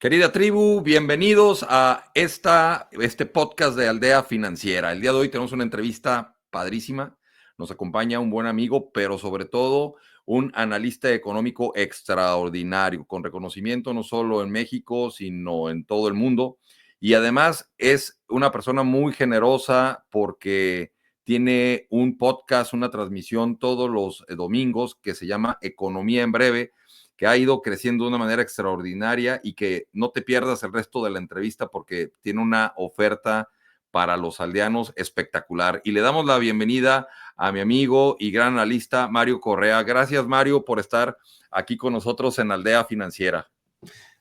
Querida tribu, bienvenidos a este podcast de Aldea Financiera. El día de hoy tenemos una entrevista padrísima. Nos acompaña un buen amigo, pero sobre todo un analista económico extraordinario, con reconocimiento no solo en México, sino en todo el mundo. Y además es una persona muy generosa porque tiene un podcast, una transmisión todos los domingos que se llama Economía en Breve, que ha ido creciendo de una manera extraordinaria y que no te pierdas el resto de la entrevista porque tiene una oferta para los aldeanos espectacular. Y le damos la bienvenida a mi amigo y gran analista Mario Correa. Gracias, Mario, por estar aquí con nosotros en Aldea Financiera.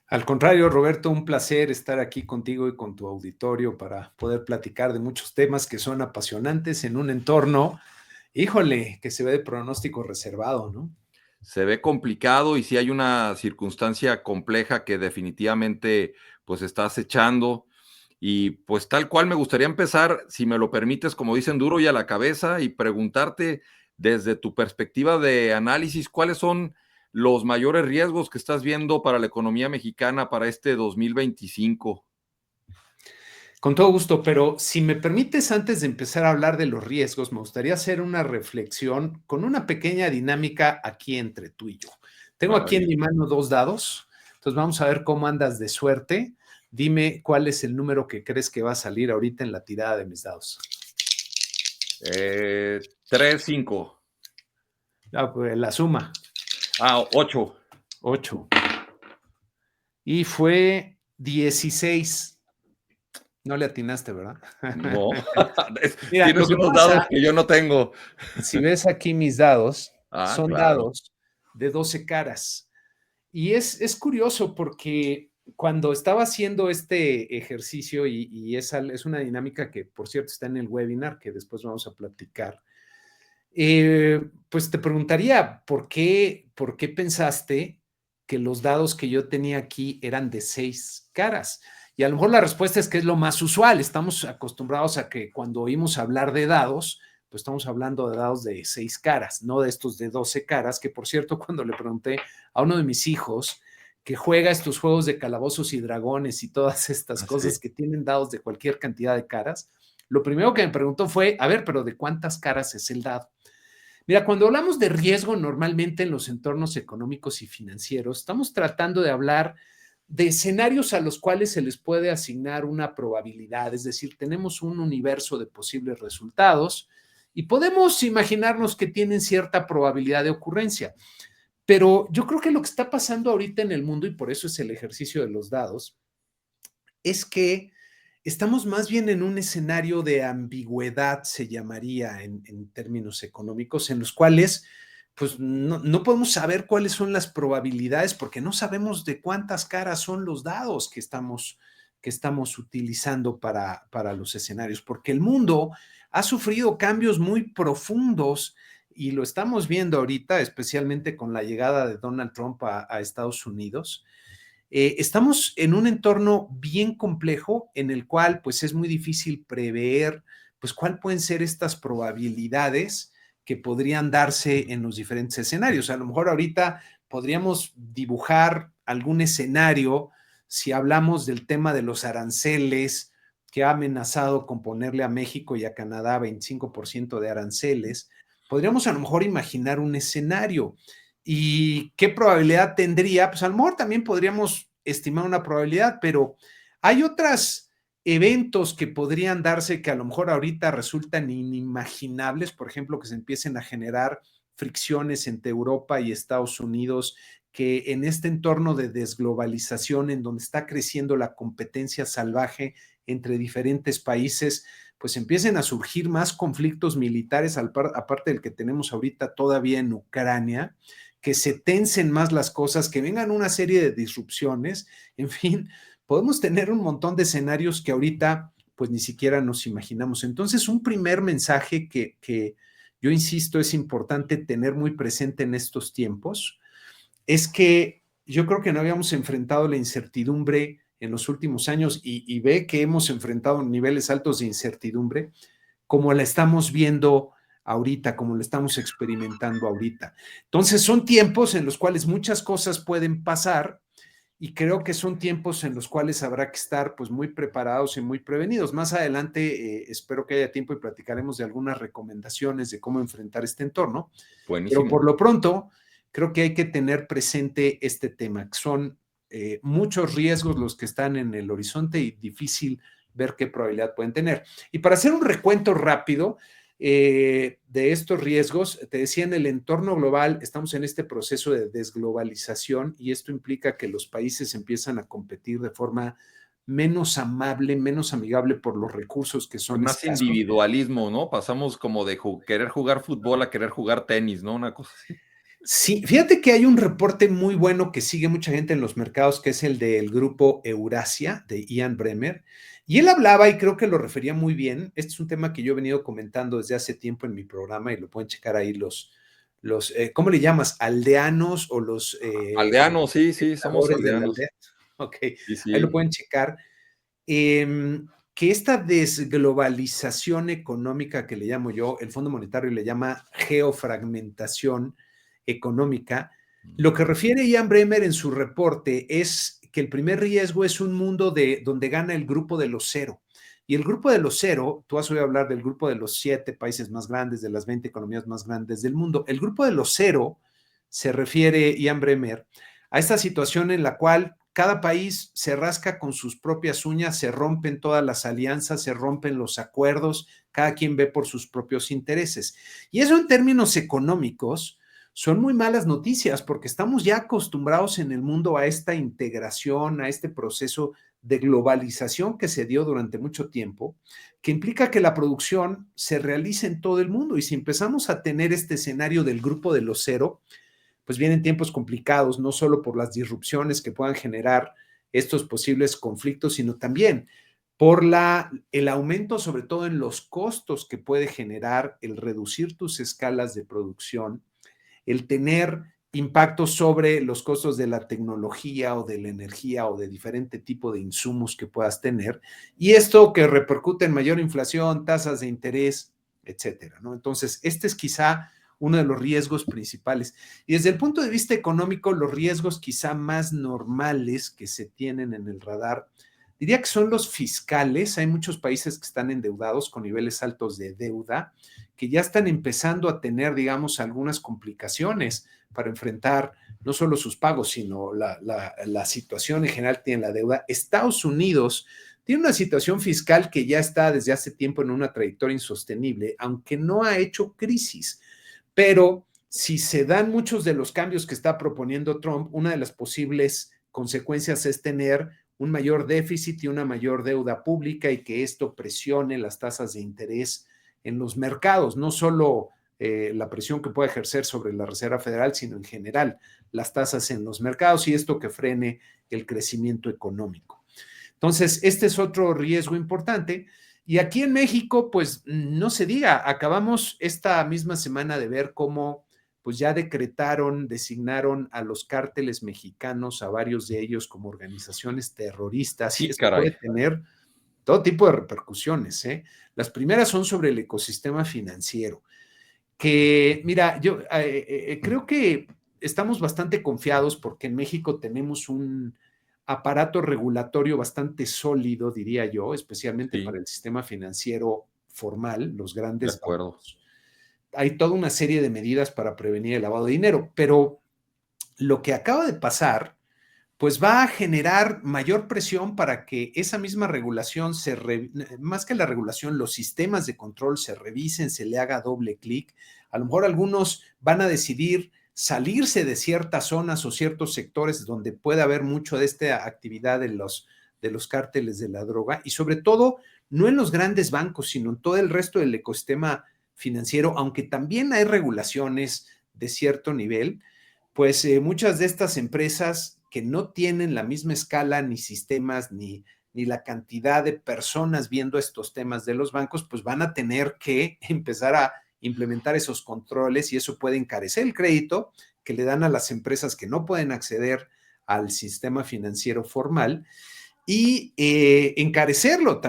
Al contrario, Roberto, un placer estar aquí contigo y con tu auditorio para poder platicar de muchos temas que son apasionantes en un entorno, híjole, que se ve de pronóstico reservado, ¿no? Se ve complicado y sí hay una circunstancia compleja que definitivamente pues está acechando. Y pues tal cual me gustaría empezar, si me lo permites, como dicen, duro y a la cabeza, y preguntarte desde tu perspectiva de análisis, ¿cuáles son los mayores riesgos que estás viendo para la economía mexicana para este 2025? Con todo gusto, pero si me permites, antes de empezar a hablar de los riesgos, me gustaría hacer una reflexión con una pequeña dinámica aquí entre tú y yo. Tengo aquí en mi Maravilloso. mano 2 dados, entonces vamos a ver cómo andas de suerte. Dime cuál es el número que crees que va a salir ahorita en la tirada de mis dados. 3, 5. Pues, la suma, 8. 8. Y fue 16. No le atinaste, ¿verdad? No, Mira, lo tienes que unos dados pasa, que yo no tengo. si ves aquí mis dados, son Claro. dados de 12 caras. Y es curioso porque cuando estaba haciendo este ejercicio, y es una dinámica que, por cierto, está en el webinar, que después vamos a platicar, pues te preguntaría, ¿por qué pensaste que los dados que yo tenía aquí eran de 6 caras? Y a lo mejor la respuesta es que es lo más usual. Estamos acostumbrados a que cuando oímos hablar de dados, pues estamos hablando de dados de 6 caras, no de estos de 12 caras, que por cierto, cuando le pregunté a uno de mis hijos que juega estos juegos de calabozos y dragones y todas estas Sí. cosas que tienen dados de cualquier cantidad de caras, lo primero que me preguntó fue, a ver, pero ¿de cuántas caras es el dado? Mira, cuando hablamos de riesgo normalmente en los entornos económicos y financieros, estamos tratando de hablar de escenarios a los cuales se les puede asignar una probabilidad, es decir, tenemos un universo de posibles resultados y podemos imaginarnos que tienen cierta probabilidad de ocurrencia. Pero yo creo que lo que está pasando ahorita en el mundo, y por eso es el ejercicio de los dados, es que estamos más bien en un escenario de ambigüedad, se llamaría en términos económicos, en los cuales pues no podemos saber cuáles son las probabilidades porque no sabemos de cuántas caras son los dados que estamos utilizando para los escenarios, porque el mundo ha sufrido cambios muy profundos y lo estamos viendo ahorita, especialmente con la llegada de Donald Trump a Estados Unidos. Estamos en un entorno bien complejo en el cual pues es muy difícil prever pues cuál pueden ser estas probabilidades que podrían darse en los diferentes escenarios. A lo mejor ahorita podríamos dibujar algún escenario si hablamos del tema de los aranceles que ha amenazado con ponerle a México y a Canadá 25% de aranceles. Podríamos a lo mejor imaginar un escenario. ¿Y qué probabilidad tendría? Pues a lo mejor también podríamos estimar una probabilidad, pero hay otros eventos que podrían darse que a lo mejor ahorita resultan inimaginables, por ejemplo, que se empiecen a generar fricciones entre Europa y Estados Unidos, que en este entorno de desglobalización, en donde está creciendo la competencia salvaje entre diferentes países, pues empiecen a surgir más conflictos militares, aparte del que tenemos ahorita todavía en Ucrania, que se tensen más las cosas, que vengan una serie de disrupciones, en fin, podemos tener un montón de escenarios que ahorita pues ni siquiera nos imaginamos. Entonces, un primer mensaje que yo insisto es importante tener muy presente en estos tiempos es que yo creo que no habíamos enfrentado la incertidumbre en los últimos años y ve que hemos enfrentado niveles altos de incertidumbre como la estamos viendo ahorita, como la estamos experimentando ahorita. Entonces son tiempos en los cuales muchas cosas pueden pasar y creo que son tiempos en los cuales habrá que estar pues muy preparados y muy prevenidos. Más adelante espero que haya tiempo y platicaremos de algunas recomendaciones de cómo enfrentar este entorno, pero Buenísimo. por lo pronto creo que hay que tener presente este tema, que son muchos riesgos los que están en el horizonte y difícil ver qué probabilidad pueden tener. Y para hacer un recuento rápido de estos riesgos, te decía, en el entorno global estamos en este proceso de desglobalización y esto implica que los países empiezan a competir de forma menos amable, menos amigable por los recursos que Hay son más escasos. individualismo, ¿no? Pasamos como de querer jugar fútbol a querer jugar tenis, ¿no? Una cosa así. Sí, fíjate que hay un reporte muy bueno que sigue mucha gente en los mercados, que es el del grupo Eurasia de Ian Bremmer. Y él hablaba, y creo que lo refería muy bien. Este es un tema que yo he venido comentando desde hace tiempo en mi programa y lo pueden checar ahí ¿cómo le llamas? ¿Aldeanos o los Aldeanos, sí, sí, somos creadores de la aldeanos. aldea? Ok, Sí, ahí lo sí. pueden checar. Que esta desglobalización económica que le llamo yo, el Fondo Monetario le llama geofragmentación económica, lo que refiere Ian Bremmer en su reporte es que el primer riesgo es un mundo donde gana el grupo de los cero. Y el grupo de los cero, tú has oído hablar del grupo de los 7 países más grandes, de las 20 economías más grandes del mundo. El grupo de los cero se refiere, Ian Bremmer, a esta situación en la cual cada país se rasca con sus propias uñas, se rompen todas las alianzas, se rompen los acuerdos, cada quien ve por sus propios intereses. Y eso en términos económicos son muy malas noticias porque estamos ya acostumbrados en el mundo a esta integración, a este proceso de globalización que se dio durante mucho tiempo, que implica que la producción se realice en todo el mundo. Y si empezamos a tener este escenario del grupo de los cero, pues vienen tiempos complicados, no solo por las disrupciones que puedan generar estos posibles conflictos, sino también por el aumento, sobre todo en los costos que puede generar el reducir tus escalas de producción, el tener impactos sobre los costos de la tecnología o de la energía o de diferente tipo de insumos que puedas tener, y esto que repercute en mayor inflación, tasas de interés, etcétera, ¿no? Entonces, este es quizá uno de los riesgos principales. Y desde el punto de vista económico, los riesgos quizá más normales que se tienen en el radar, diría que son los fiscales. Hay muchos países que están endeudados con niveles altos de deuda, que ya están empezando a tener, digamos, algunas complicaciones para enfrentar no solo sus pagos, sino la situación en general tiene la deuda. Estados Unidos tiene una situación fiscal que ya está desde hace tiempo en una trayectoria insostenible, aunque no ha hecho crisis. Pero si se dan muchos de los cambios que está proponiendo Trump, una de las posibles consecuencias es tener un mayor déficit y una mayor deuda pública y que esto presione las tasas de interés en los mercados, no solo la presión que puede ejercer sobre la Reserva Federal, sino en general las tasas en los mercados y esto que frene el crecimiento económico. Entonces, este es otro riesgo importante. Y aquí en México, pues no se diga, acabamos esta misma semana de ver cómo pues ya designaron a los cárteles mexicanos, a varios de ellos como organizaciones terroristas, y Sí, esto puede caray. tener todo tipo de repercusiones, ¿eh? Las primeras son sobre el ecosistema financiero, que mira, yo creo que estamos bastante confiados porque en México tenemos un aparato regulatorio bastante sólido, diría yo, especialmente para Sí, el sistema financiero formal, los de grandes acuerdo. bancos. Hay toda una serie de medidas para prevenir el lavado de dinero, pero lo que acaba de pasar, pues va a generar mayor presión para que esa misma regulación más que la regulación, los sistemas de control se revisen, se le haga doble clic. A lo mejor algunos van a decidir salirse de ciertas zonas o ciertos sectores donde puede haber mucho de esta actividad de los cárteles de la droga y sobre todo no en los grandes bancos, sino en todo el resto del ecosistema financiero, aunque también hay regulaciones de cierto nivel, pues muchas de estas empresas que no tienen la misma escala, ni sistemas, ni la cantidad de personas viendo estos temas de los bancos, pues van a tener que empezar a implementar esos controles y eso puede encarecer el crédito que le dan a las empresas que no pueden acceder al sistema financiero formal y encarecerlo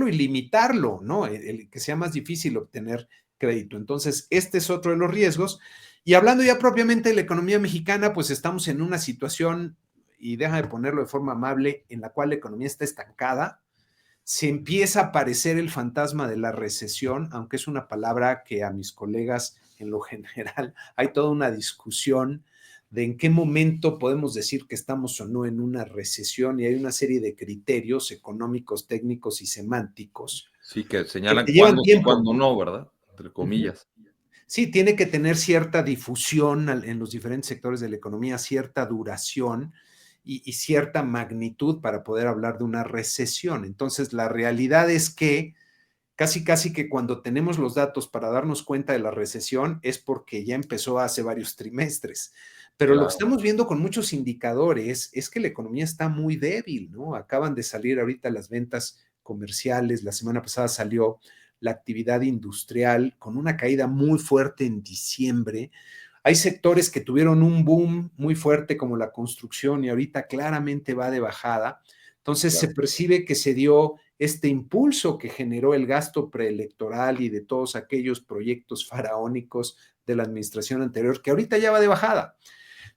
y limitarlo, ¿no? Que sea más difícil obtener crédito. Entonces, este es otro de los riesgos. Y hablando ya propiamente de la economía mexicana, pues estamos en una situación y déjame ponerlo de forma amable, en la cual la economía está estancada, se empieza a aparecer el fantasma de la recesión, aunque es una palabra que a mis colegas en lo general hay toda una discusión de en qué momento podemos decir que estamos o no en una recesión, y hay una serie de criterios económicos, técnicos y semánticos Sí, que que señalan te llevan cuándo sí, tiempo. cuándo no, ¿verdad? Entre Ujú. comillas. Sí, tiene que tener cierta difusión en los diferentes sectores de la economía, cierta duración y cierta magnitud para poder hablar de una recesión. Entonces, la realidad es que casi que cuando tenemos los datos para darnos cuenta de la recesión es porque ya empezó hace varios trimestres. Pero lo que Claro. estamos viendo con muchos indicadores es que la economía está muy débil, ¿no? Acaban de salir ahorita las ventas comerciales, la semana pasada salió la actividad industrial con una caída muy fuerte en diciembre. Hay sectores que tuvieron un boom muy fuerte como la construcción y ahorita claramente va de bajada. Entonces se Claro. percibe que se dio este impulso que generó el gasto preelectoral y de todos aquellos proyectos faraónicos de la administración anterior, que ahorita ya va de bajada.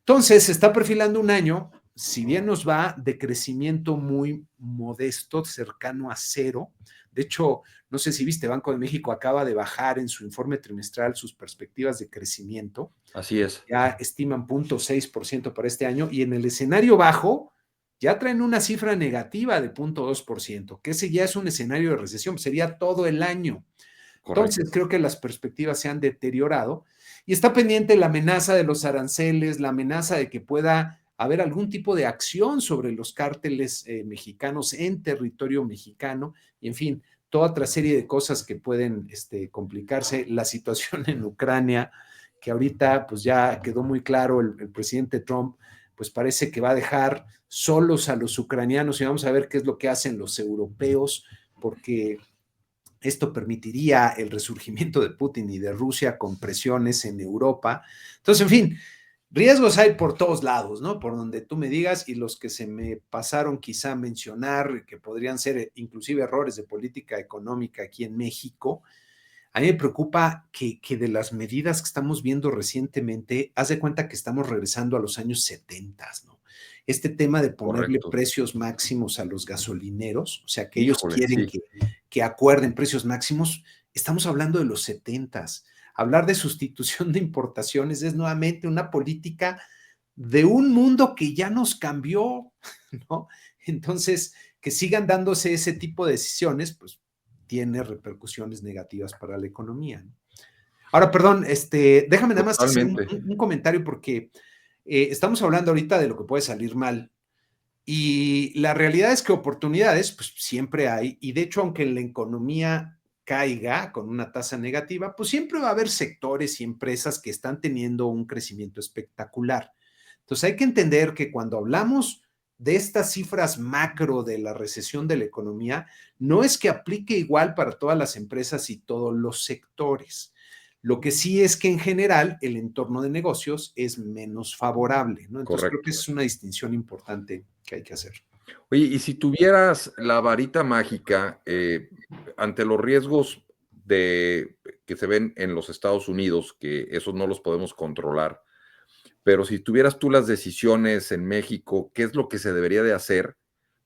Entonces, se está perfilando un año, si bien nos va de crecimiento muy modesto, cercano a cero. De hecho, no sé si viste, Banco de México acaba de bajar en su informe trimestral sus perspectivas de crecimiento. Así es. Ya estiman 0.6% para este año y en el escenario bajo ya traen una cifra negativa de 0.2%, que ese ya es un escenario de recesión, sería todo el año. Correcto. Entonces, creo que las perspectivas se han deteriorado y está pendiente la amenaza de los aranceles, la amenaza de que pueda haber algún tipo de acción sobre los cárteles mexicanos en territorio mexicano y, en fin, toda otra serie de cosas que pueden complicarse. La situación en Ucrania, que ahorita pues ya quedó muy claro, el presidente Trump pues parece que va a dejar solos a los ucranianos y vamos a ver qué es lo que hacen los europeos, porque esto permitiría el resurgimiento de Putin y de Rusia con presiones en Europa. Entonces, en fin, riesgos hay por todos lados, ¿no? Por donde tú me digas, y los que se me pasaron quizá a mencionar, que podrían ser inclusive errores de política económica aquí en México. A mí me preocupa que de las medidas que estamos viendo recientemente, haz de cuenta que estamos regresando a los años 70, ¿no? Este tema de ponerle Correcto. precios máximos a los gasolineros, o sea, que ellos Híjole, quieren sí. que acuerden precios máximos, estamos hablando de los 70. Hablar de sustitución de importaciones es nuevamente una política de un mundo que ya nos cambió, ¿no? Entonces, que sigan dándose ese tipo de decisiones, pues tiene repercusiones negativas para la economía, ¿no? Ahora, perdón, déjame nada más hacer Totalmente. un comentario porque estamos hablando ahorita de lo que puede salir mal y la realidad es que oportunidades, pues siempre hay, y de hecho, aunque la economía caiga con una tasa negativa, pues siempre va a haber sectores y empresas que están teniendo un crecimiento espectacular. Entonces hay que entender que cuando hablamos de estas cifras macro de la recesión de la economía, no es que aplique igual para todas las empresas y todos los sectores. Lo que sí es que en general el entorno de negocios es menos favorable, ¿no? Entonces creo que Correcto. esa es una distinción importante que hay que hacer. Oye, y si tuvieras la varita mágica ante los riesgos que se ven en los Estados Unidos, que esos no los podemos controlar, pero si tuvieras tú las decisiones en México, ¿qué es lo que se debería de hacer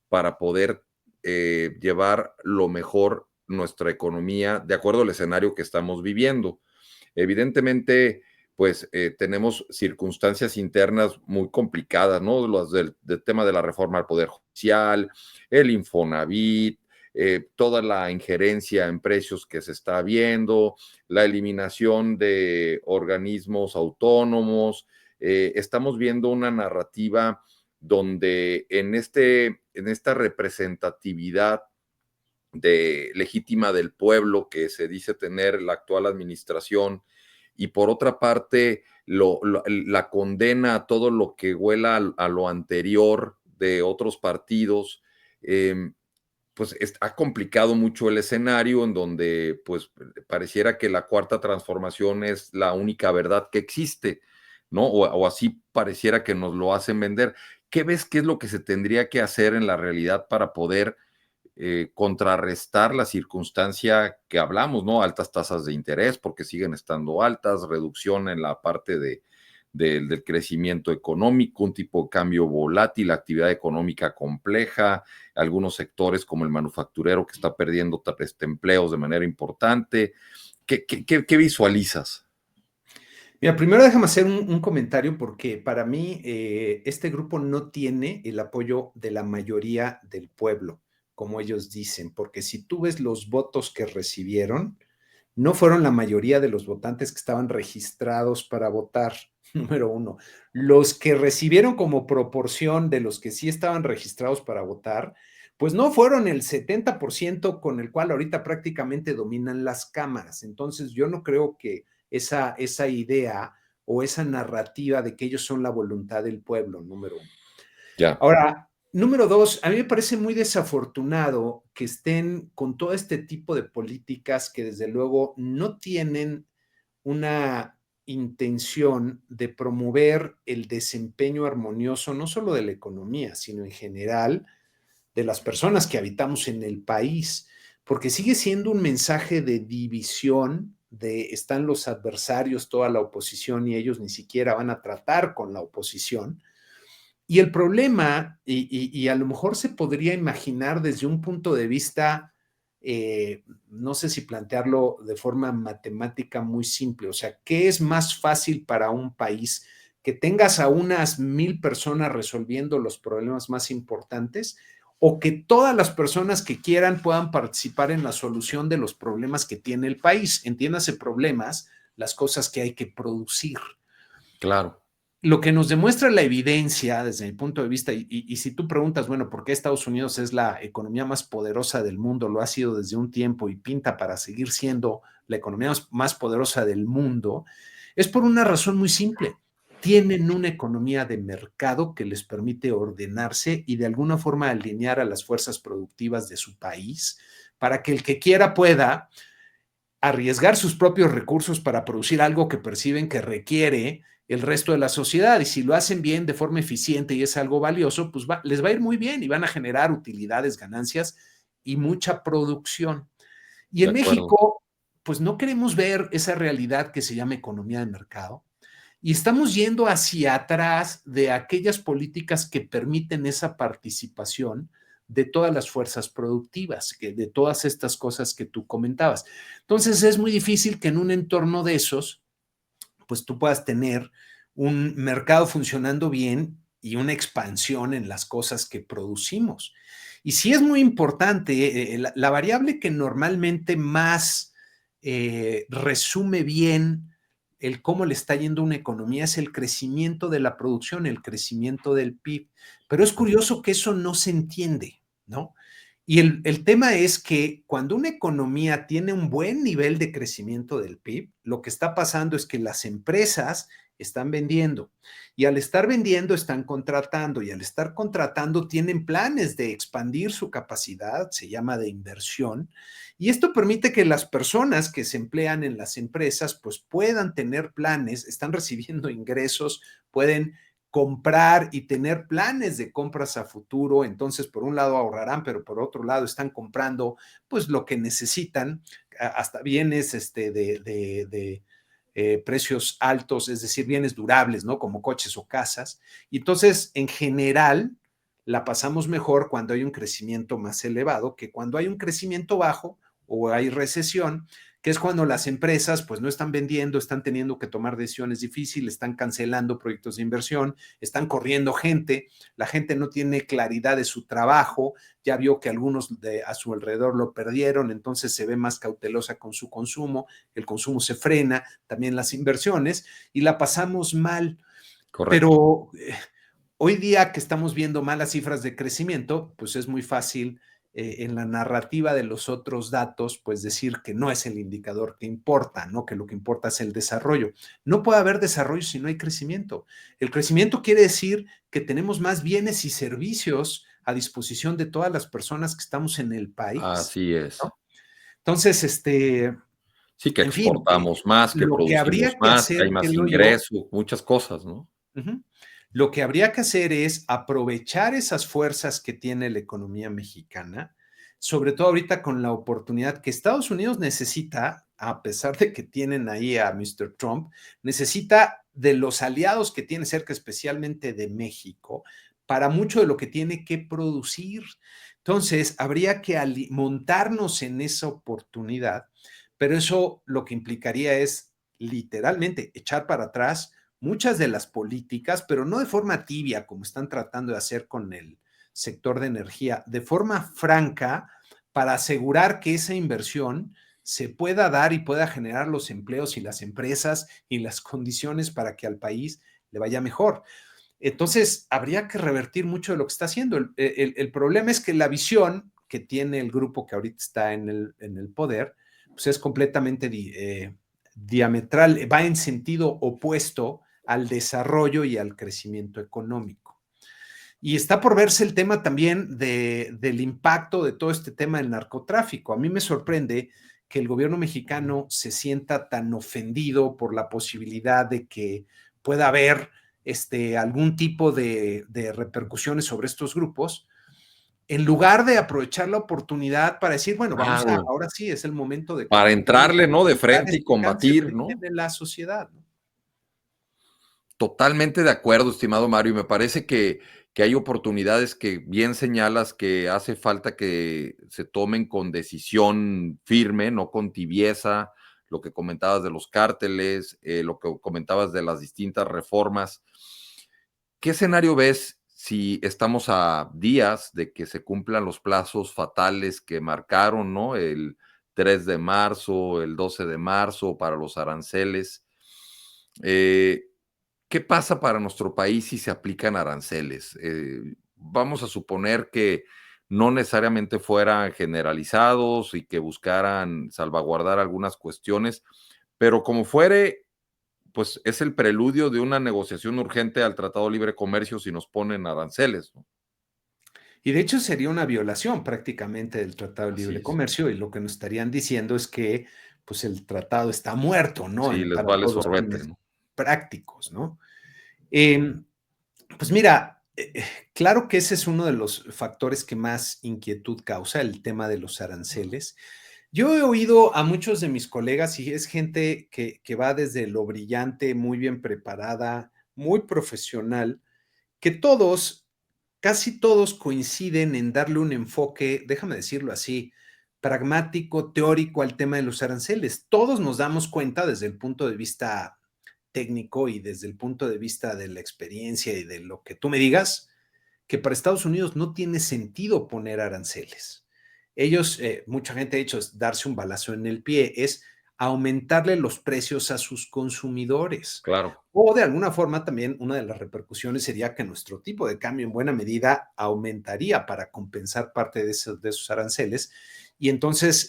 para poder llevar lo mejor nuestra economía de acuerdo al escenario que estamos viviendo? Evidentemente, pues tenemos circunstancias internas muy complicadas, ¿no? Los del tema de la reforma al Poder Judicial, el Infonavit, toda la injerencia en precios que se está viendo, la eliminación de organismos autónomos. Estamos viendo una narrativa donde en esta representatividad legítima del pueblo que se dice tener la actual administración, y por otra parte la condena a todo lo que huela a lo anterior de otros partidos, pues ha complicado mucho el escenario en donde pues pareciera que la cuarta transformación es la única verdad que existe, ¿no? O así pareciera que nos lo hacen vender. ¿Qué ves que es lo que se tendría que hacer en la realidad para poder contrarrestar la circunstancia que hablamos, ¿no? Altas tasas de interés, porque siguen estando altas, reducción en la parte del crecimiento económico, un tipo de cambio volátil, actividad económica compleja, algunos sectores como el manufacturero que está perdiendo empleos de manera importante. ¿Qué visualizas? Mira, primero déjame hacer un comentario porque para mí este grupo no tiene el apoyo de la mayoría del pueblo, como ellos dicen, porque si tú ves los votos que recibieron, no fueron la mayoría de los votantes que estaban registrados para votar, número uno. Los que recibieron como proporción de los que sí estaban registrados para votar, pues no fueron el 70% con el cual ahorita prácticamente dominan las cámaras. Entonces yo no creo que esa idea o esa narrativa de que ellos son la voluntad del pueblo, número uno. Ya. Ahora, número dos, a mí me parece muy desafortunado que estén con todo este tipo de políticas que desde luego no tienen una intención de promover el desempeño armonioso, no solo de la economía, sino en general de las personas que habitamos en el país, porque sigue siendo un mensaje de división, de están los adversarios, toda la oposición, y ellos ni siquiera van a tratar con la oposición. Y el problema, y a lo mejor se podría imaginar desde un punto de vista, no sé si plantearlo de forma matemática muy simple, o sea, ¿qué es más fácil para un país? ¿Que tengas a unas 1,000 personas resolviendo los problemas más importantes o que todas las personas que quieran puedan participar en la solución de los problemas que tiene el país? Entiéndase problemas, las cosas que hay que producir. Claro. Lo que nos demuestra la evidencia desde mi punto de vista, y si tú preguntas, bueno, ¿por qué Estados Unidos es la economía más poderosa del mundo? Lo ha sido desde un tiempo y pinta para seguir siendo la economía más poderosa del mundo, es por una razón muy simple. Tienen una economía de mercado que les permite ordenarse y de alguna forma alinear a las fuerzas productivas de su país para que el que quiera pueda arriesgar sus propios recursos para producir algo que perciben que requiere el resto de la sociedad. Y si lo hacen bien, de forma eficiente y es algo valioso, pues les va a ir muy bien y van a generar utilidades, ganancias y mucha producción. Y De en acuerdo. México, pues no queremos ver esa realidad que se llama economía de mercado. Y estamos yendo hacia atrás de aquellas políticas que permiten esa participación de todas las fuerzas productivas, de todas estas cosas que tú comentabas. Entonces es muy difícil que en un entorno de esos, pues tú puedas tener un mercado funcionando bien y una expansión en las cosas que producimos. Y sí es muy importante, la variable que normalmente más resume bien el cómo le está yendo a una economía es el crecimiento de la producción, el crecimiento del PIB. Pero es curioso que eso no se entiende, ¿no? Y el tema es que cuando una economía tiene un buen nivel de crecimiento del PIB, lo que está pasando es que las empresas están vendiendo y al estar vendiendo están contratando y al estar contratando tienen planes de expandir su capacidad, se llama de inversión, y esto permite que las personas que se emplean en las empresas pues puedan tener planes, están recibiendo ingresos, pueden comprar y tener planes de compras a futuro. Entonces, por un lado ahorrarán, pero por otro lado están comprando pues lo que necesitan, hasta bienes de precios altos, es decir, bienes durables, ¿no? Como coches o casas. Y entonces, en general, la pasamos mejor cuando hay un crecimiento más elevado que cuando hay un crecimiento bajo o hay recesión, que es cuando las empresas pues no están vendiendo, están teniendo que tomar decisiones difíciles, están cancelando proyectos de inversión, están corriendo gente, la gente no tiene claridad de su trabajo, ya vio que algunos a su alrededor lo perdieron, entonces se ve más cautelosa con su consumo, el consumo se frena, también las inversiones, y la pasamos mal. Correcto. Pero hoy día que estamos viendo malas cifras de crecimiento, pues es muy fácil en la narrativa de los otros datos, pues decir que no es el indicador que importa, ¿no? Que lo que importa es el desarrollo. No puede haber desarrollo si no hay crecimiento. El crecimiento quiere decir que tenemos más bienes y servicios a disposición de todas las personas que estamos en el país, Así es. ¿no? Entonces, Sí, que en fin, exportamos más, que lo que producimos habría que más, que hay hacer, más creo yo, ingresos, muchas cosas, ¿no? ujú, lo que habría que hacer es aprovechar esas fuerzas que tiene la economía mexicana, sobre todo ahorita con la oportunidad que Estados Unidos necesita, a pesar de que tienen ahí a Mr. Trump, necesita de los aliados que tiene cerca, especialmente de México, para mucho de lo que tiene que producir. Entonces, habría que montarnos en esa oportunidad, pero eso lo que implicaría es literalmente echar para atrás muchas de las políticas, pero no de forma tibia, como están tratando de hacer con el sector de energía, de forma franca, para asegurar que esa inversión se pueda dar y pueda generar los empleos y las empresas y las condiciones para que al país le vaya mejor. Entonces, habría que revertir mucho de lo que está haciendo. El problema es que la visión que tiene el grupo que ahorita está en el poder, pues es completamente diametral, va en sentido opuesto al desarrollo y al crecimiento económico. Y está por verse el tema también del impacto de todo este tema del narcotráfico. A mí me sorprende que el gobierno mexicano se sienta tan ofendido por la posibilidad de que pueda haber algún tipo de repercusiones sobre estos grupos, en lugar de aprovechar la oportunidad para decir, bueno, ahora sí es el momento de para combatir entrarle, ¿no? De frente y este cáncer combatir, que ¿no? tiene la sociedad, ¿no? Totalmente de acuerdo, estimado Mario, y me parece que hay oportunidades que bien señalas que hace falta que se tomen con decisión firme, no con tibieza, lo que comentabas de los cárteles, lo que comentabas de las distintas reformas. ¿Qué escenario ves si estamos a días de que se cumplan los plazos fatales que marcaron, ¿no? El 3 de marzo, el 12 de marzo para los aranceles. ¿Qué pasa para nuestro país si se aplican aranceles? Vamos a suponer que no necesariamente fueran generalizados y que buscaran salvaguardar algunas cuestiones, pero como fuere, pues es el preludio de una negociación urgente al Tratado de Libre Comercio si nos ponen aranceles, ¿no? Y de hecho sería una violación prácticamente del Tratado de Así Libre es. Comercio y lo que nos estarían diciendo es que pues el tratado está muerto, ¿no? Sí, les Para vale todos los sorbete, fines ¿no? prácticos, ¿no? Eh, pues mira, claro que ese es uno de los factores que más inquietud causa, el tema de los aranceles. Yo he oído a muchos de mis colegas y es gente que va desde lo brillante, muy bien preparada, muy profesional, que todos, casi todos coinciden en darle un enfoque, déjame decirlo así, pragmático, teórico al tema de los aranceles. Todos nos damos cuenta desde el punto de vista técnico y desde el punto de vista de la experiencia y de lo que tú me digas, que para Estados Unidos no tiene sentido poner aranceles. Ellos, mucha gente ha dicho, es darse un balazo en el pie, es aumentarle los precios a sus consumidores. Claro, O de alguna forma también una de las repercusiones sería que nuestro tipo de cambio en buena medida aumentaría para compensar parte de esos aranceles y entonces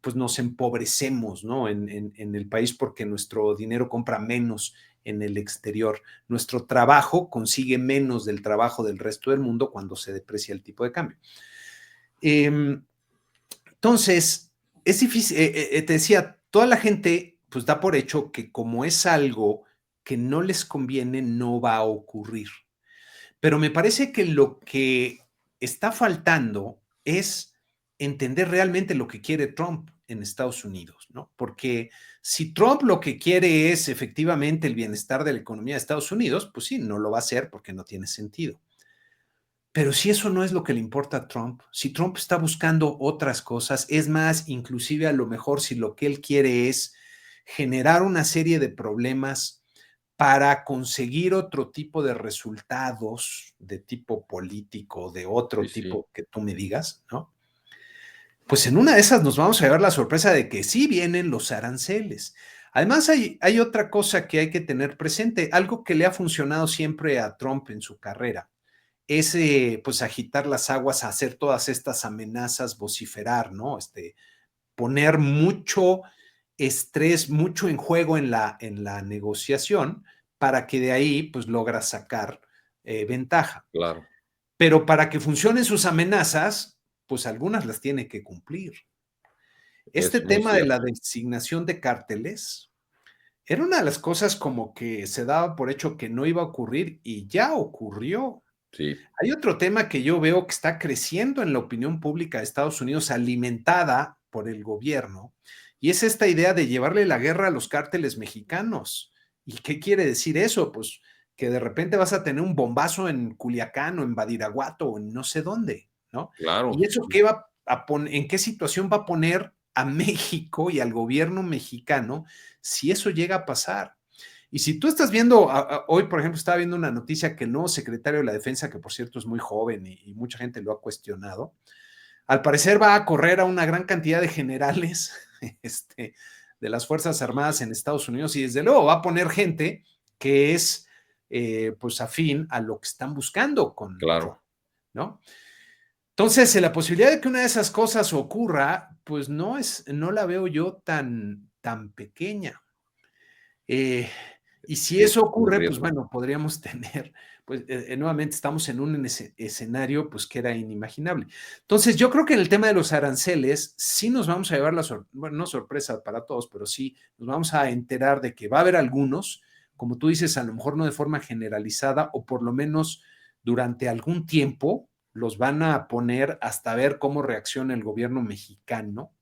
pues nos empobrecemos, ¿no? En el país porque nuestro dinero compra menos en el exterior. Nuestro trabajo consigue menos del trabajo del resto del mundo cuando se deprecia el tipo de cambio. Entonces, es difícil, te decía, toda la gente pues da por hecho que como es algo que no les conviene, no va a ocurrir. Pero me parece que lo que está faltando es entender realmente lo que quiere Trump en Estados Unidos, ¿no? Porque si Trump lo que quiere es efectivamente el bienestar de la economía de Estados Unidos, pues sí, no lo va a hacer porque no tiene sentido. Pero si eso no es lo que le importa a Trump, si Trump está buscando otras cosas, es más, inclusive a lo mejor si lo que él quiere es generar una serie de problemas para conseguir otro tipo de resultados de tipo político, de sí, otro sí. tipo que tú me digas, ¿no? Pues en una de esas nos vamos a llevar la sorpresa de que sí vienen los aranceles. Además, hay otra cosa que hay que tener presente, algo que le ha funcionado siempre a Trump en su carrera es pues agitar las aguas, hacer todas estas amenazas, vociferar, ¿no? Poner mucho estrés, mucho en juego en la negociación para que de ahí pues logra sacar ventaja. Claro, Pero para que funcionen sus amenazas, pues algunas las tiene que cumplir. Este es muy tema de la cierto. designación de cárteles era una de las cosas como que se daba por hecho que no iba a ocurrir y ya ocurrió. Sí, Hay otro tema que yo veo que está creciendo en la opinión pública de Estados Unidos, alimentada por el gobierno, Y es esta idea de llevarle la guerra a los cárteles mexicanos. ¿Y qué quiere decir eso? Pues que de repente vas a tener un bombazo en Culiacán o en Badiraguato o en no sé dónde, ¿no? ¿Y Claro. eso qué va a poner, en qué situación va a poner a México y al gobierno mexicano si eso llega a pasar? Y si tú estás viendo, hoy por ejemplo estaba viendo una noticia que el nuevo secretario de la Defensa, que por cierto es muy joven y mucha gente lo ha cuestionado, al parecer va a correr a una gran cantidad de generales de las Fuerzas Armadas en Estados Unidos y desde luego va a poner gente que es pues afín a lo que están buscando con Trump, Claro. ¿no? Entonces, la posibilidad de que una de esas cosas ocurra, pues no la veo yo tan pequeña. Eh, y si Es eso un ocurre, pues riesgo. bueno, podríamos tener, pues nuevamente estamos en un escenario pues que era inimaginable. Entonces, yo creo que en el tema de los aranceles, sí nos vamos a llevar bueno, no sorpresa para todos, pero sí nos vamos a enterar de que va a haber algunos, como tú dices, a lo mejor no de forma generalizada o por lo menos durante algún tiempo los van a poner hasta ver cómo reacciona el gobierno mexicano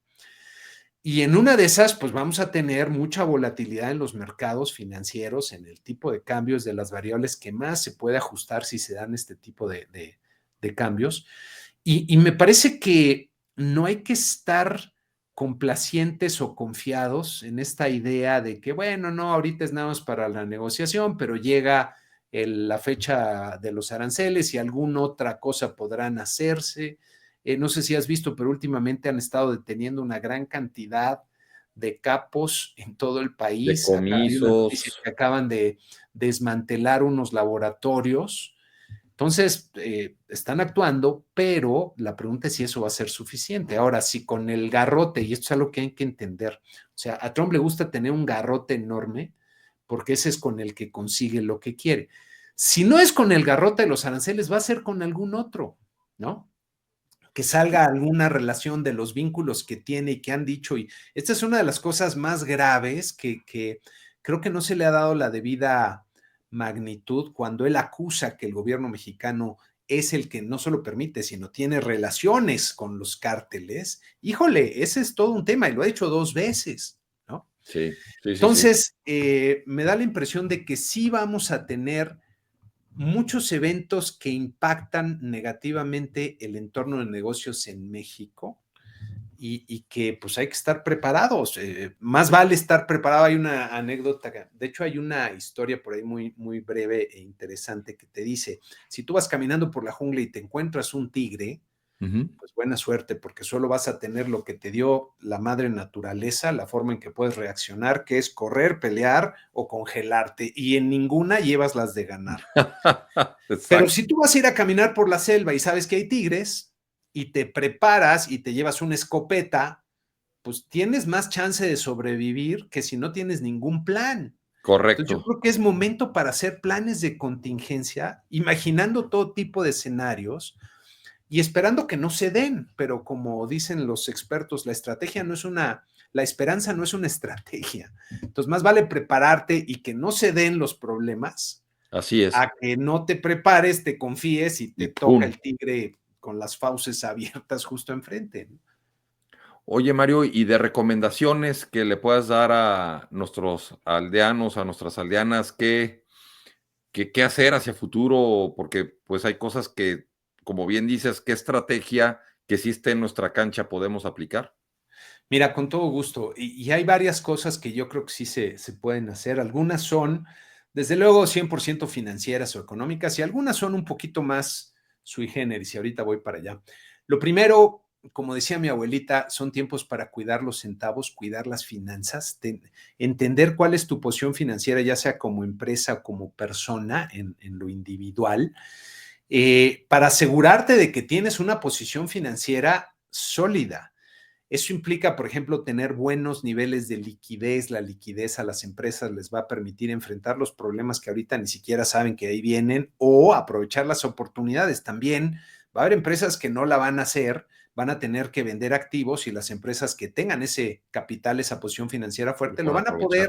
y en una de esas, pues vamos a tener mucha volatilidad en los mercados financieros, en el tipo de cambios de las variables que más se puede ajustar si se dan este tipo de cambios. Y me parece que no hay que estar complacientes o confiados en esta idea de que, bueno, no, ahorita es nada más para la negociación, pero llega la fecha de los aranceles y alguna otra cosa podrán hacerse. No sé si has visto, pero últimamente han estado deteniendo una gran cantidad de capos en todo el país. Hay una noticia Decomisos. que acaban de desmantelar unos laboratorios. Entonces, están actuando, pero la pregunta es si eso va a ser suficiente. Ahora, si con el garrote, y esto es algo que hay que entender, o sea, a Trump le gusta tener un garrote enorme porque ese es con el que consigue lo que quiere. Si no es con el garrote de los aranceles, va a ser con algún otro, ¿no? Que salga alguna relación de los vínculos que tiene y que han dicho. Y esta es una de las cosas más graves que creo que no se le ha dado la debida magnitud cuando él acusa que el gobierno mexicano es el que no solo permite, sino tiene relaciones con los cárteles. Híjole, ese es todo un tema y lo ha dicho 2 veces, ¿no? Sí, sí, sí, sí. Entonces, me da la impresión de que sí vamos a tener muchos eventos que impactan negativamente el entorno de negocios en México y que pues hay que estar preparados. Más vale estar preparado. Hay una anécdota, de hecho hay una historia por ahí muy breve e interesante que te dice, si tú vas caminando por la jungla y te encuentras un tigre, Ujú. pues buena suerte, porque solo vas a tener lo que te dio la madre naturaleza, la forma en que puedes reaccionar, que es correr, pelear o congelarte, y en ninguna llevas las de ganar. Pero Exacto. si tú vas a ir a caminar por la selva y sabes que hay tigres y te preparas y te llevas una escopeta, pues tienes más chance de sobrevivir que si no tienes ningún plan. Entonces yo Correcto. creo que es momento para hacer planes de contingencia, imaginando todo tipo de escenarios y esperando que no se den, pero como dicen los expertos, la esperanza no es una estrategia. Entonces más vale prepararte y que no se den los problemas Así es. a que no te prepares, te confíes y Y te toca pum. el tigre con las fauces abiertas justo enfrente, ¿no? Oye, Mario, y de recomendaciones que le puedas dar a nuestros aldeanos, a nuestras aldeanas, qué hacer hacia futuro, porque pues hay cosas que, como bien dices, qué estrategia que sí esté en nuestra cancha podemos aplicar. Mira, con todo gusto. Y hay varias cosas que yo creo que sí se pueden hacer. Algunas son, desde luego, 100% financieras o económicas y algunas son un poquito más sui generis y ahorita voy para allá. Lo primero, como decía mi abuelita, son tiempos para cuidar los centavos, cuidar las finanzas, entender cuál es tu posición financiera, ya sea como empresa o como persona en lo individual, para asegurarte de que tienes una posición financiera sólida. Eso implica, por ejemplo, tener buenos niveles de liquidez. La liquidez a las empresas les va a permitir enfrentar los problemas que ahorita ni siquiera saben que ahí vienen o aprovechar las oportunidades. También va a haber empresas que no la van a hacer, van a tener que vender activos y las empresas que tengan ese capital, esa posición financiera Lo fuerte, lo pueden van a aprovechar.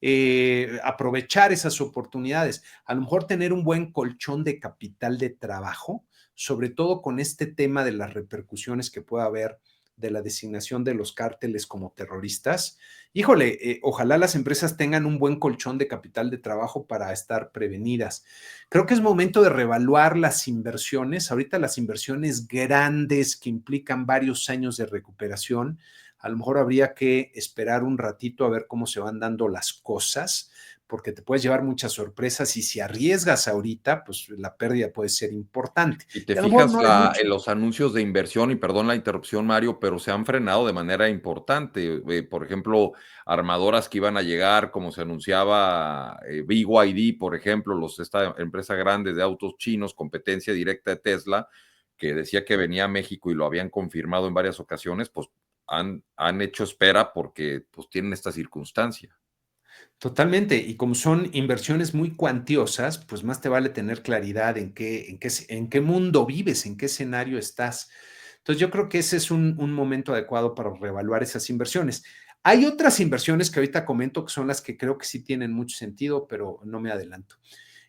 poder aprovechar esas oportunidades. A lo mejor tener un buen colchón de capital de trabajo, sobre todo con este tema de las repercusiones que pueda haber de la designación de los cárteles como terroristas, híjole, ojalá las empresas tengan un buen colchón de capital de trabajo para estar prevenidas. Creo que es momento de reevaluar las inversiones. Ahorita las inversiones grandes que implican varios años de recuperación, a lo mejor habría que esperar un ratito a ver cómo se van dando las cosas, porque te puedes llevar muchas sorpresas y si arriesgas ahorita, pues la pérdida puede ser importante. Y te Y a lo mejor fijas no hay mucho. en los anuncios de inversión, y perdón la interrupción, Mario, pero se han frenado de manera importante. Por ejemplo, armadoras que iban a llegar, como se anunciaba BYD, por ejemplo, esta empresa grande de autos chinos, competencia directa de Tesla, que decía que venía a México y lo habían confirmado en varias ocasiones, pues han hecho espera porque pues tienen esta circunstancia. Totalmente, y como son inversiones muy cuantiosas, pues más te vale tener claridad en qué mundo vives, en qué escenario estás. Entonces yo creo que ese es un momento adecuado para reevaluar esas inversiones. Hay otras inversiones que ahorita comento que son las que creo que sí tienen mucho sentido, pero no me adelanto.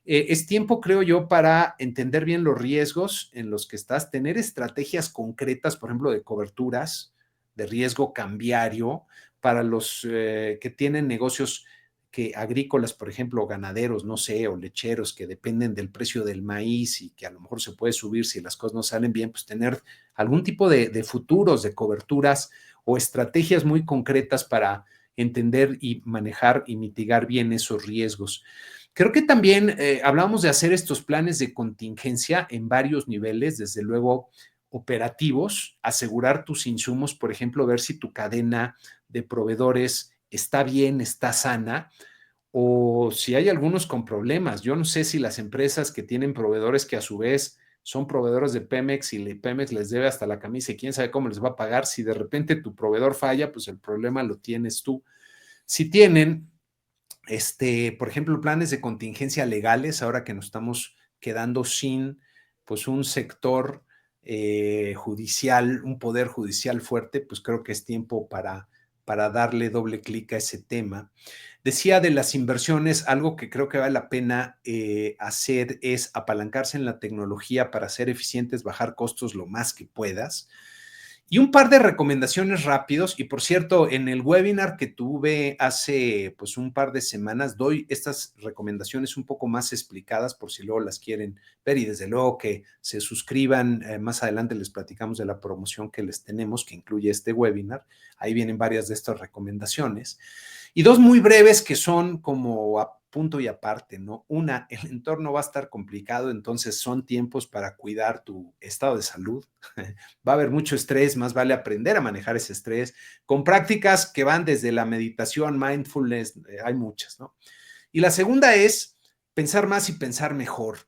Es tiempo, creo yo, para entender bien los riesgos en los que estás, tener estrategias concretas, por ejemplo, de coberturas, de riesgo cambiario, para los que tienen negocios que agrícolas, por ejemplo, ganaderos, no sé, o lecheros que dependen del precio del maíz y que a lo mejor se puede subir si las cosas no salen bien, pues tener algún tipo de futuros, de coberturas o estrategias muy concretas para entender y manejar y mitigar bien esos riesgos. Creo que también hablamos de hacer estos planes de contingencia en varios niveles, desde luego operativos, asegurar tus insumos, por ejemplo, ver si tu cadena de proveedores está bien, está sana, o si hay algunos con problemas. Yo no sé si las empresas que tienen proveedores que a su vez son proveedores de Pemex y Pemex les debe hasta la camisa y quién sabe cómo les va a pagar. Si de repente tu proveedor falla, pues el problema lo tienes tú. Si tienen por ejemplo, planes de contingencia legales, ahora que nos estamos quedando sin pues un sector judicial, un poder judicial fuerte, pues creo que es tiempo para darle doble clic a ese tema. Decía de las inversiones, algo que creo que vale la pena hacer es apalancarse en la tecnología para ser eficientes, bajar costos lo más que puedas. Y un par de recomendaciones rápidos. Y por cierto, en el webinar que tuve hace pues un par de semanas, doy estas recomendaciones un poco más explicadas por si luego las quieren ver. Y desde luego que se suscriban. Más adelante les platicamos de la promoción que les tenemos, que incluye este webinar. Ahí vienen varias de estas recomendaciones. Y dos muy breves que son como a punto y aparte, ¿no? Una, el entorno va a estar complicado, entonces son tiempos para cuidar tu estado de salud. Va a haber mucho estrés, más vale aprender a manejar ese estrés con prácticas que van desde la meditación, mindfulness, hay muchas, ¿no? Y la segunda es pensar más y pensar mejor.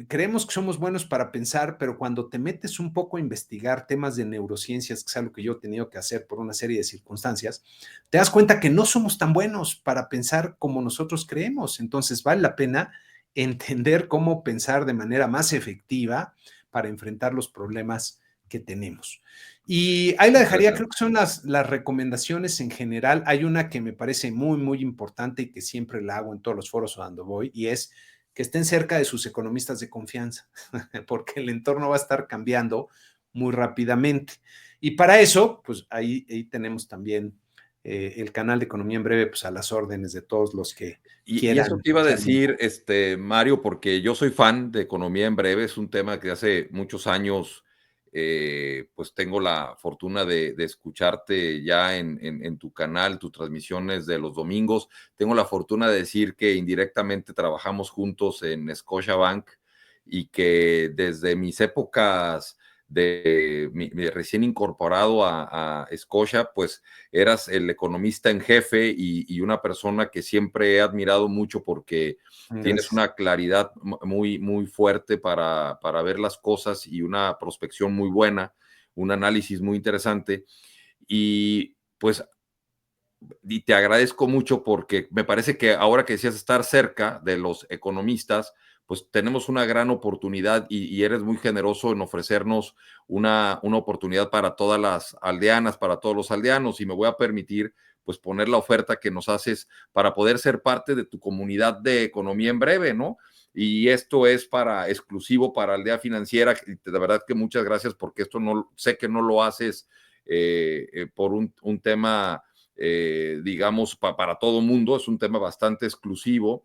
Creemos que somos buenos para pensar, pero cuando te metes un poco a investigar temas de neurociencias, que es algo que yo he tenido que hacer por una serie de circunstancias, te das cuenta que no somos tan buenos para pensar como nosotros creemos. Entonces vale la pena entender cómo pensar de manera más efectiva para enfrentar los problemas que tenemos. Y ahí la dejaría, creo Interesante. que son las recomendaciones en general. Hay una que me parece muy, muy importante y que siempre la hago en todos los foros donde voy, y es que estén cerca de sus economistas de confianza, porque el entorno va a estar cambiando muy rápidamente. Y para eso, pues ahí tenemos también el canal de Economía en Breve, pues a las órdenes de todos los que Y eso quieran te iba a echarle un decir, ojo. Mario, porque yo soy fan de Economía en Breve, es un tema que hace muchos años, pues tengo la fortuna de escucharte ya en tu canal, tus transmisiones de los domingos. Tengo la fortuna de decir que indirectamente trabajamos juntos en Scotiabank y que desde mis épocas de mi recién incorporado a Scotia, pues eras el economista en jefe y una persona que siempre he admirado mucho porque tienes Gracias. una claridad muy, muy fuerte para ver las cosas y una prospección muy buena, un análisis muy interesante. Y pues, y te agradezco mucho porque me parece que ahora que decías estar cerca de los economistas, pues tenemos una gran oportunidad y eres muy generoso en ofrecernos una oportunidad para todas las aldeanas, para todos los aldeanos, y me voy a permitir pues poner la oferta que nos haces para poder ser parte de tu comunidad de economía en breve, ¿no? Y esto es para exclusivo para Aldea Financiera. De verdad que muchas gracias porque esto no sé que no lo haces por un tema, digamos, para todo mundo, es un tema bastante exclusivo.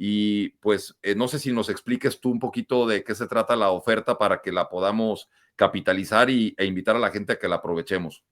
Y pues no sé si nos expliques tú un poquito de qué se trata la oferta para que la podamos capitalizar e invitar a la gente a que la aprovechemos.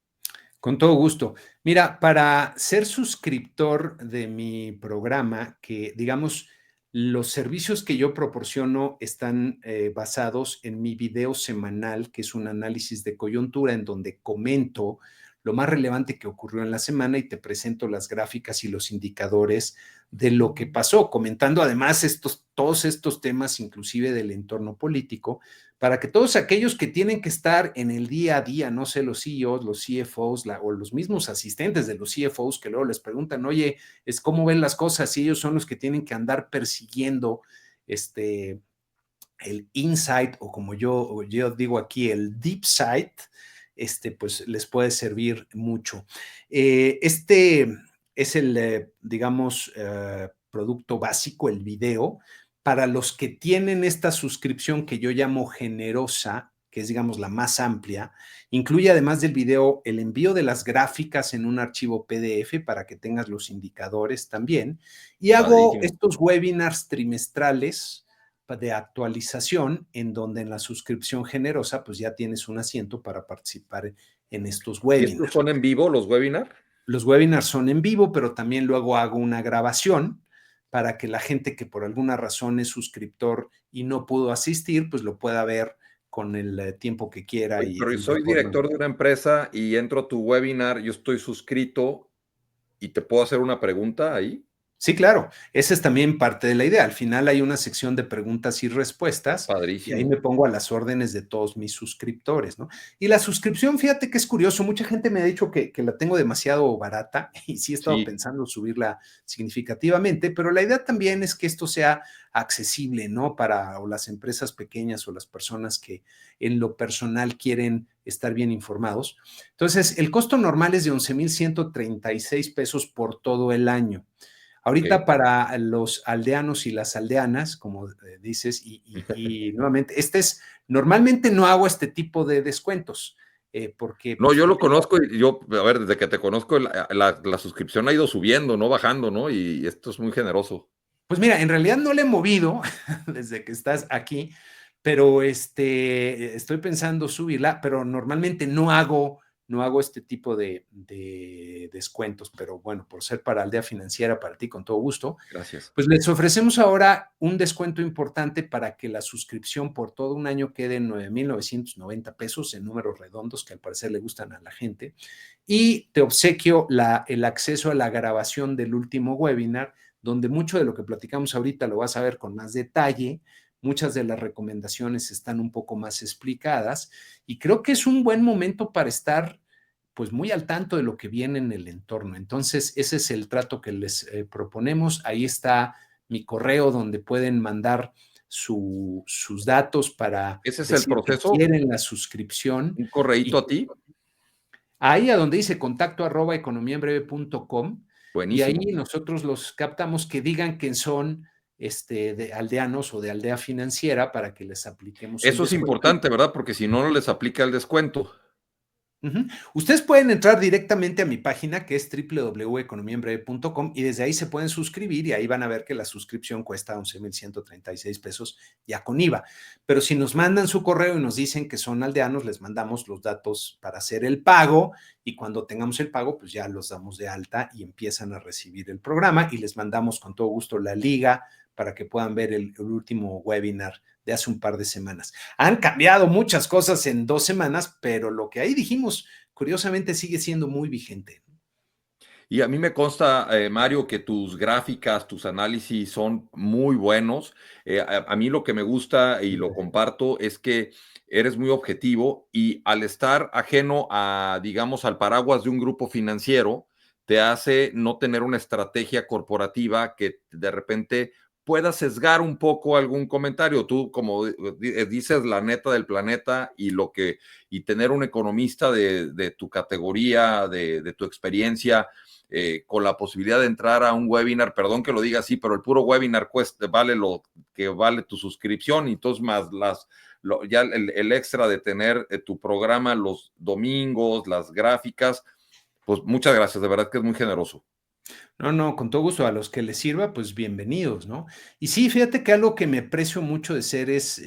Con todo gusto. Mira, para ser suscriptor de mi programa, que digamos, los servicios que yo proporciono están basados en mi video semanal, que es un análisis de coyuntura en donde comento lo más relevante que ocurrió en la semana y te presento las gráficas y los indicadores de lo que pasó, comentando además todos estos temas, inclusive del entorno político, para que todos aquellos que tienen que estar en el día a día, no sé, los CEOs, los CFOs o los mismos asistentes de los CFOs que luego les preguntan, oye, ¿cómo ven las cosas? Y ellos son los que tienen que andar persiguiendo el insight o como yo digo aquí, el deep sight, pues les puede servir mucho. Este es el, digamos, producto básico, el video. Para los que tienen esta suscripción que yo llamo generosa, que es, digamos, la más amplia, incluye además del video el envío de las gráficas en un archivo PDF para que tengas los indicadores también. Y hago Padrísimo. estos webinars trimestrales de actualización en donde en la suscripción generosa pues ya tienes un asiento para participar en estos ¿Y estos webinars. son en vivo, los webinars? Los webinars son en vivo, pero también luego hago una grabación para que la gente que por alguna razón es suscriptor y no pudo asistir, pues lo pueda ver con el tiempo que quiera Oye, pero yo y de soy forma. director de una empresa y entro a tu webinar, yo estoy suscrito y te puedo hacer una pregunta ahí. Sí, claro, esa es también parte de la idea. Al final hay una sección de preguntas y respuestas y ahí me Padrísimo. pongo a las órdenes de todos mis suscriptores, ¿no? Y la suscripción, fíjate que es curioso, mucha gente me ha dicho que la tengo demasiado barata y sí he estado Sí, pensando subirla significativamente, pero la idea también es que esto sea accesible, ¿no? Para o las empresas pequeñas o las personas que en lo personal quieren estar bien informados. Entonces, el costo normal es de 11,136 pesos por todo el año. ok. Ahorita para los aldeanos y las aldeanas, como dices, y nuevamente, normalmente no hago este tipo de descuentos, porque No, pues yo lo primero, conozco y yo, a ver, desde que te conozco, la suscripción ha ido subiendo, no bajando, ¿no? Y esto es muy generoso. pues mira, en realidad no le he movido desde que estás aquí, pero estoy pensando subirla, pero normalmente no hago este tipo de descuentos, pero bueno, por ser para Aldea Financiera, para ti, con todo gusto. Gracias. Pues les ofrecemos ahora un descuento importante para que la suscripción por todo un año quede en 9,990 pesos en números redondos que al parecer le gustan a la gente. Y te obsequio el acceso a la grabación del último webinar, donde mucho de lo que platicamos ahorita lo vas a ver con más detalle. Muchas de las recomendaciones están un poco más explicadas y creo que es un buen momento para estar pues muy al tanto de lo que viene en el entorno. Entonces, ese es el trato que les proponemos. Ahí está mi correo donde pueden mandar sus datos para Ese es el decir que proceso, quieren la suscripción. un correíto Y a ti. ahí a donde dice contacto@economiaenbreve.com y ahí Buenísimo. nosotros los captamos que digan que son de aldeanos o de aldea financiera para que les apliquemos el Eso es descuento. importante, ¿verdad? Porque si no, no les aplica el descuento. Ujú. Ustedes pueden entrar directamente a mi página que es www.economiaenbreve.com y desde ahí se pueden suscribir y ahí van a ver que la suscripción cuesta 11,136 pesos ya con IVA. Pero si nos mandan su correo y nos dicen que son aldeanos, les mandamos los datos para hacer el pago y cuando tengamos el pago, pues ya los damos de alta y empiezan a recibir el programa y les mandamos con todo gusto la liga para que puedan ver el último webinar de hace un par de semanas. Han cambiado muchas cosas en 2 semanas, pero lo que ahí dijimos, curiosamente, sigue siendo muy vigente. Y a mí me consta, Mario, que tus gráficas, tus análisis son muy buenos. A mí lo que me gusta y lo comparto es que eres muy objetivo y al estar ajeno a, digamos, al paraguas de un grupo financiero, te hace no tener una estrategia corporativa que de repente pueda sesgar un poco algún comentario. Tú, como dices, la neta del planeta y tener un economista de tu categoría, de tu experiencia, con la posibilidad de entrar a un webinar, perdón que lo diga así, pero el puro webinar vale lo que vale tu suscripción y entonces más ya el extra de tener tu programa los domingos, las gráficas, pues muchas gracias, de verdad que es muy generoso. No, no, con todo gusto. A los que les sirva, pues bienvenidos, ¿no? Y sí, fíjate que algo que me aprecio mucho de ser es,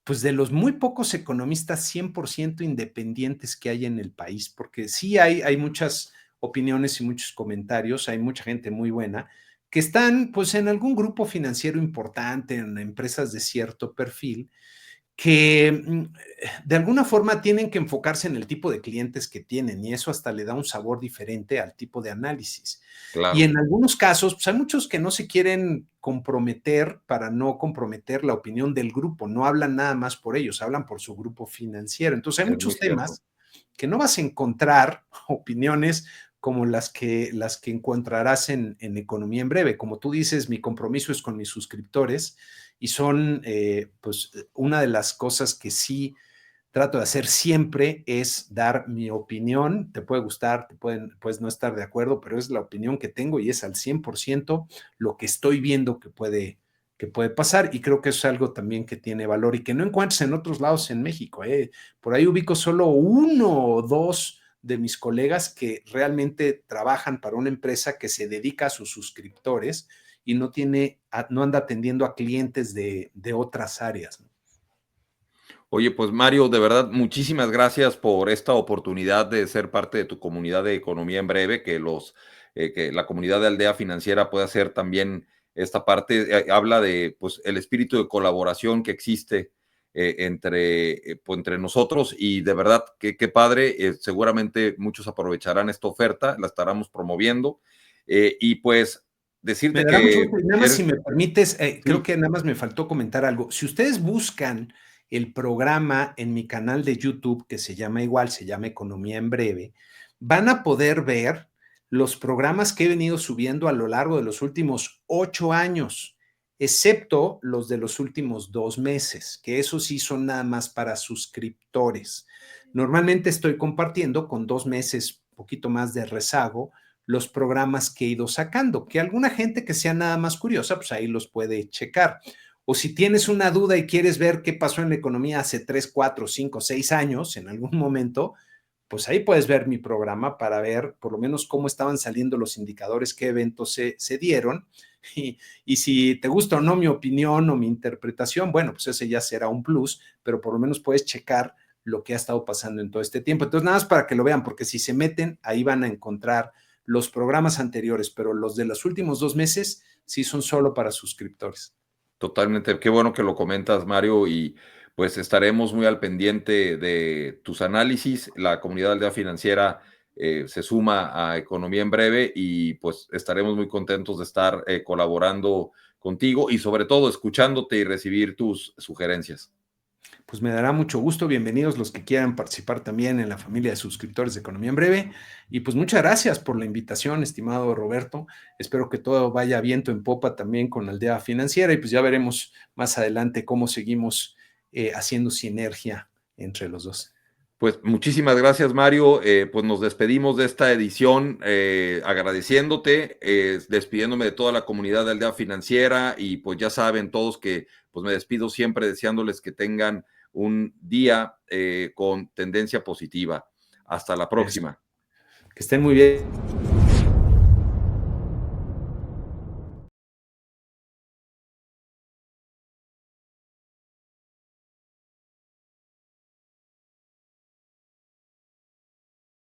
pues de los muy pocos economistas 100% independientes que hay en el país, porque sí hay muchas opiniones y muchos comentarios, hay mucha gente muy buena que están pues en algún grupo financiero importante, en empresas de cierto perfil, que de alguna forma tienen que enfocarse en el tipo de clientes que tienen y eso hasta le da un sabor diferente al tipo de análisis. Y Claro, en algunos casos, pues hay muchos que no se quieren comprometer para no comprometer la opinión del grupo, no hablan nada más por ellos, hablan por su grupo financiero. Entonces hay es muy muchos cierto. temas que no vas a encontrar opiniones como las que encontrarás en Economía en Breve. Como tú dices, mi compromiso es con mis suscriptores y son, pues, una de las cosas que sí trato de hacer siempre es dar mi opinión. Te puede gustar, puedes no estar de acuerdo, pero es la opinión que tengo y es al 100% lo que estoy viendo que puede pasar. Y creo que eso es algo también que tiene valor y que no encuentras en otros lados en México. Por ahí ubico solo uno o dos de mis colegas que realmente trabajan para una empresa que se dedica a sus suscriptores y no anda atendiendo a clientes de otras áreas, ¿no? Oye, pues Mario, de verdad, muchísimas gracias por esta oportunidad de ser parte de tu comunidad de Economía en Breve, que la comunidad de Aldea Financiera pueda hacer también esta parte. Habla de pues, el espíritu de colaboración que existe pues, entre nosotros y de verdad, qué padre. Seguramente muchos aprovecharán esta oferta, la estaremos promoviendo. Y pues Me decirte dará mucho que gusto. Y nada más, si eres, me permites, creo sí, que nada más me faltó comentar algo. Si ustedes buscan el programa en mi canal de YouTube, que se llama igual, se llama Economía en Breve, van a poder ver los programas que he venido subiendo a lo largo de los últimos 8 años, excepto los de los últimos 2 meses, que eso sí son nada más para suscriptores. Normalmente estoy compartiendo con 2 meses, poquito más de rezago, los programas que he ido sacando, que alguna gente que sea nada más curiosa, pues ahí los puede checar. O si tienes una duda y quieres ver qué pasó en la economía hace 3, 4, 5, 6 años, en algún momento, pues ahí puedes ver mi programa para ver por lo menos cómo estaban saliendo los indicadores, qué eventos se dieron. Y si te gusta o no mi opinión o mi interpretación, bueno, pues ese ya será un plus, pero por lo menos puedes checar lo que ha estado pasando en todo este tiempo. Entonces, nada más para que lo vean, porque si se meten, ahí van a encontrar los programas anteriores, pero los de los últimos 2 meses sí son solo para suscriptores. totalmente, qué bueno que lo comentas, Mario, y pues estaremos muy al pendiente de tus análisis. La comunidad de Aldea Financiera se suma a Economía en Breve y pues estaremos muy contentos de estar colaborando contigo y sobre todo escuchándote y recibir tus sugerencias. Pues me dará mucho gusto. Bienvenidos los que quieran participar también en la familia de suscriptores de Economía en Breve. Y pues muchas gracias por la invitación, estimado Roberto. Espero que todo vaya viento en popa también con Aldea Financiera y pues ya veremos más adelante cómo seguimos haciendo sinergia entre los dos. Pues muchísimas gracias, Mario. Pues nos despedimos de esta edición agradeciéndote, despidiéndome de toda la comunidad de Aldea Financiera y pues ya saben todos que pues me despido siempre deseándoles que tengan un día con tendencia positiva. Hasta la Eso. próxima. Que estén muy bien.